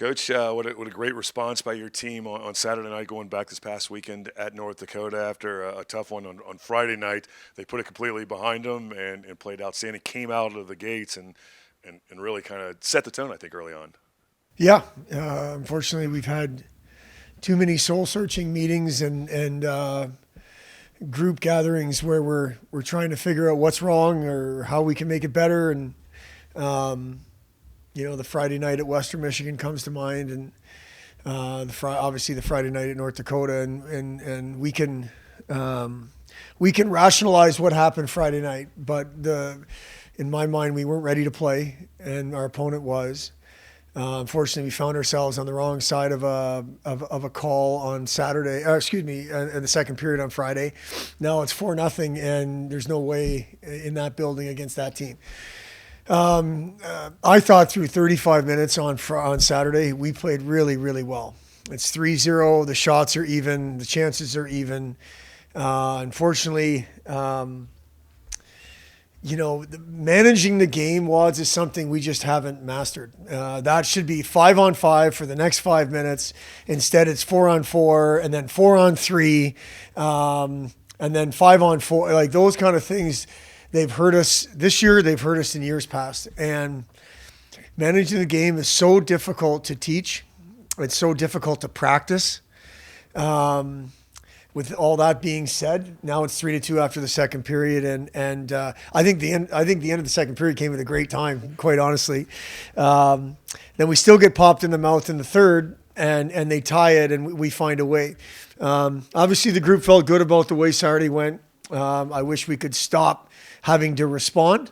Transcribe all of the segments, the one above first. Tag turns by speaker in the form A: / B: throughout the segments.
A: Coach, what a great response by your team on Saturday night, going back this past weekend at North Dakota after a tough one on Friday night. They put it completely behind them and played outstanding, came out of the gates and really kind of set the tone, I think, early on.
B: Yeah, unfortunately, we've had too many soul-searching meetings and group gatherings where we're trying to figure out what's wrong or how we can make it better. And um, the Friday night at Western Michigan comes to mind, and obviously the Friday night at North Dakota, and we can rationalize what happened Friday night, but in my mind we weren't ready to play, and our opponent was. Unfortunately, we found ourselves on the wrong side of a call on Saturday. Excuse me, in the second period on Friday. Now it's 4-0, and there's no way in that building against that team. I thought through 35 minutes on Saturday, we played really, really well. It's 3-0. The shots are even. The chances are even. Unfortunately, managing the game, Wads, is something we just haven't mastered. That should be 5-on-5 for the next 5 minutes. Instead, it's 4-on-4 and then 4-on-3, and then 5-on-4. Like those kind of things, they've hurt us this year. They've hurt us in years past. And managing the game is so difficult to teach. It's so difficult to practice. With all that being said, now it's 3-2 after the second period, and I think the end of the second period came at a great time, quite honestly. Then we still get popped in the mouth in the third, and they tie it, and we find a way. Obviously, the group felt good about the way Saturday went. I wish we could stop having to respond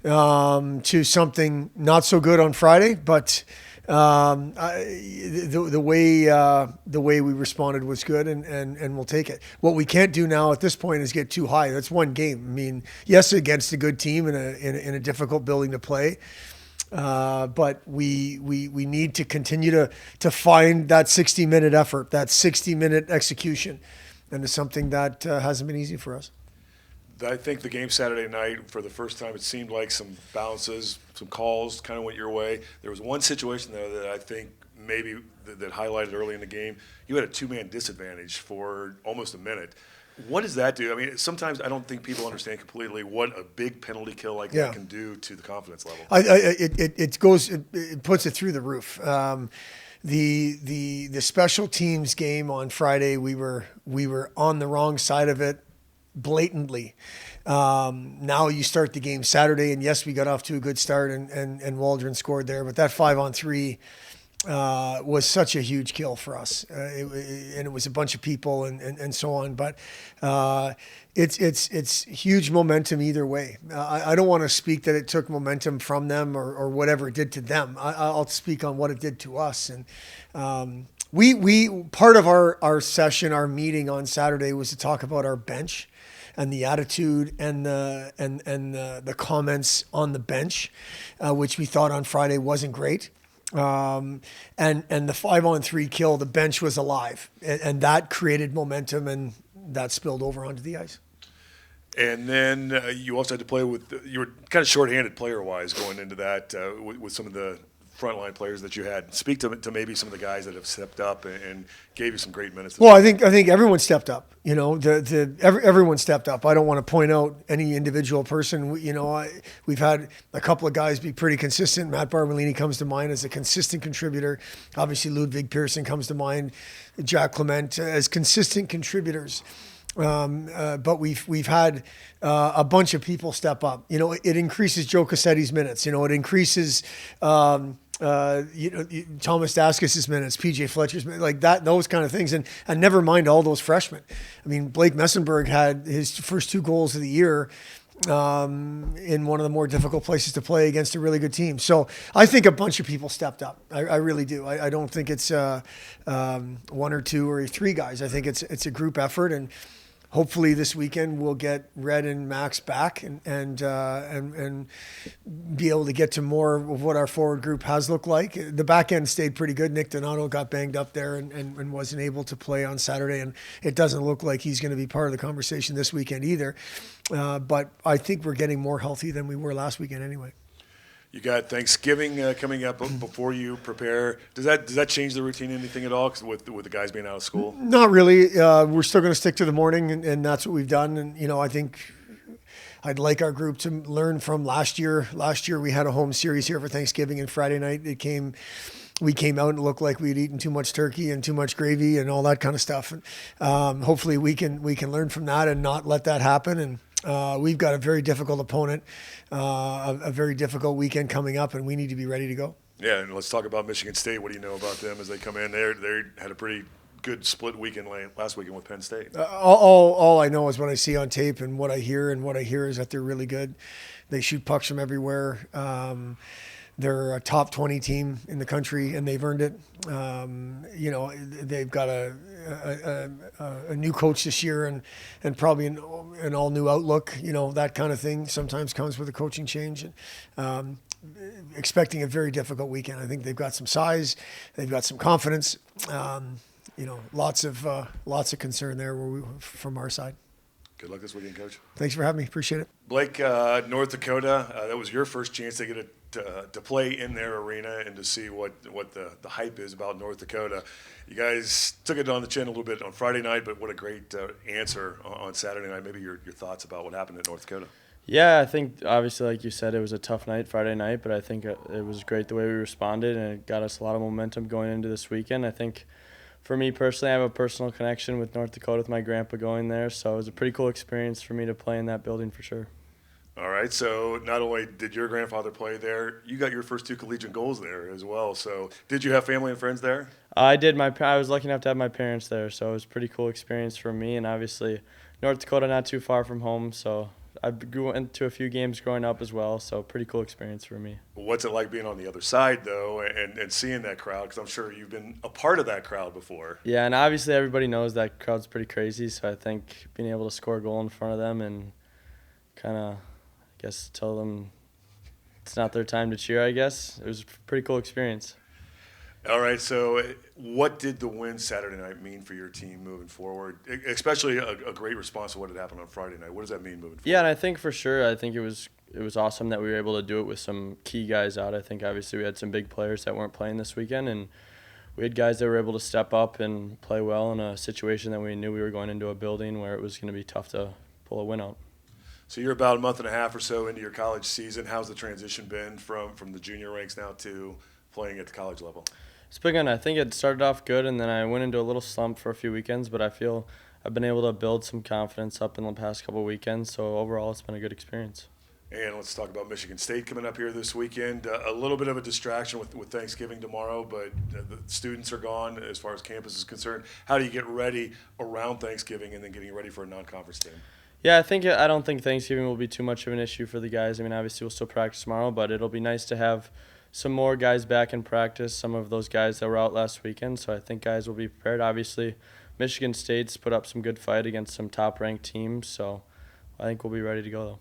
B: to something not so good on Friday, but. The way we responded was good, and we'll take it. What we can't do now at this point is get too high. That's one game. I mean, yes, against a good team in a difficult building to play, but we need to continue to find that 60-minute effort, that 60-minute execution, and it's something that hasn't been easy for us.
A: I think the game Saturday night, for the first time, it seemed like some bounces, some calls kind of went your way. There was one situation, though, that I think maybe that highlighted early in the game. You had a two-man disadvantage for almost a minute. What does that do? I mean, sometimes I don't think people understand completely what a big penalty kill like that can do to the confidence level.
B: It puts it through the roof. The special teams game on Friday, we were on the wrong side of it blatantly. Now you start the game Saturday, and yes, we got off to a good start, and Waldron scored there, but that 5-on-3 was such a huge kill for us, and it was a bunch of people and so on. But it's huge momentum either way. I don't want to speak that it took momentum from them or whatever it did to them. I'll speak on what it did to us. And we part of our session, our meeting on Saturday, was to talk about our bench and the attitude and the comments on the bench, which we thought on Friday wasn't great. And the 5-on-3 kill, the bench was alive, and that created momentum, and that spilled over onto the ice.
A: And then you also had to play you were kind of shorthanded player-wise going into that with some of the frontline players that you had. Speak to maybe some of the guys that have stepped up and gave you some great minutes.
B: Well, I think everyone stepped up. Everyone stepped up. I don't want to point out any individual person. We've had a couple of guys be pretty consistent. Matt Barbolini comes to mind as a consistent contributor. Obviously, Ludwig Pearson comes to mind. Jack Clement as consistent contributors. But we've had a bunch of people step up. It increases Joe Cassetti's minutes. It increases Thomas Daskis' minutes, PJ Fletcher's minutes, like that, those kind of things. And never mind all those freshmen. I mean, Blake Mesenburg had his first 2 goals of the year in one of the more difficult places to play against a really good team. So I think a bunch of people stepped up. I really do. I don't think it's 1 or 2 or 3 guys. I think it's a group effort, and hopefully this weekend we'll get Red and Max back and be able to get to more of what our forward group has looked like. The back end stayed pretty good. Nick Donato got banged up there and wasn't able to play on Saturday, and it doesn't look like he's going to be part of the conversation this weekend either. But I think we're getting more healthy than we were last weekend anyway.
A: You got Thanksgiving coming up before you prepare. Does that change the routine anything at all? 'Cause with the guys being out of school.
B: Not really. We're still going to stick to the morning, and that's what we've done. And I think I'd like our group to learn from last year. Last year we had a home series here for Thanksgiving, and Friday night we came out and looked like we'd eaten too much turkey and too much gravy and all that kind of stuff. And hopefully we can learn from that and not let that happen. And we've got a very difficult opponent, a very difficult weekend coming up, and we need to be ready to go.
A: Yeah, and let's talk about Michigan State. What do you know about them as they come in? They had a pretty good split weekend last weekend with Penn State.
B: All I know is what I see on tape and what I hear is that they're really good. They shoot pucks from everywhere. They're a top 20 team in the country, and they've earned it. They've got a new coach this year, and probably an all new outlook. That kind of thing sometimes comes with a coaching change. Expecting a very difficult weekend. I think they've got some size, they've got some confidence. Lots of concern there from our side.
A: Good luck this weekend, Coach.
B: Thanks for having me. Appreciate it.
A: Blake, North Dakota, that was your first chance to get to play in their arena and to see what the hype is about North Dakota. You guys took it on the chin a little bit on Friday night, but what a great answer on Saturday night. Maybe your thoughts about what happened at North Dakota.
C: Yeah, I think obviously, like you said, it was a tough night Friday night, but I think it was great the way we responded, and it got us a lot of momentum going into this weekend. I think for me personally, I have a personal connection with North Dakota with my grandpa going there, so it was a pretty cool experience for me to play in that building for sure.
A: All right, so not only did your grandfather play there, you got your first 2 collegiate goals there as well. So did you have family and friends there?
C: I did. I was lucky enough to have my parents there, so it was a pretty cool experience for me. And obviously, North Dakota not too far from home, so I grew into a few games growing up as well. So pretty cool experience for me.
A: What's it like being on the other side though, and seeing that crowd? Because I'm sure you've been a part of that crowd before.
C: Yeah, and obviously everybody knows that crowd's pretty crazy. So I think being able to score a goal in front of them and kind of, I guess, tell them it's not their time to cheer, I guess. It was a pretty cool experience.
A: All right, so what did the win Saturday night mean for your team moving forward? Especially a great response to what had happened on Friday night. What does that mean moving forward?
C: Yeah, and I think for sure, I think it was awesome that we were able to do it with some key guys out. I think obviously we had some big players that weren't playing this weekend, and we had guys that were able to step up and play well in a situation that we knew we were going into a building where it was going to be tough to pull a win out.
A: So you're about a month and a half or so into your college season. How's the transition been from the junior ranks now to playing at the college level?
C: It's been good. I think it started off good, and then I went into a little slump for a few weekends, but I feel I've been able to build some confidence up in the past couple of weekends, so overall it's been a good experience.
A: And let's talk about Michigan State coming up here this weekend. A little bit of a distraction with Thanksgiving tomorrow, but the students are gone as far as campus is concerned. How do you get ready around Thanksgiving and then getting ready for a non-conference game?
C: Yeah, I don't think Thanksgiving will be too much of an issue for the guys. I mean, obviously we'll still practice tomorrow, but it'll be nice to have some more guys back in practice, some of those guys that were out last weekend. So I think guys will be prepared. Obviously, Michigan State's put up some good fight against some top-ranked teams, so I think we'll be ready to go, though.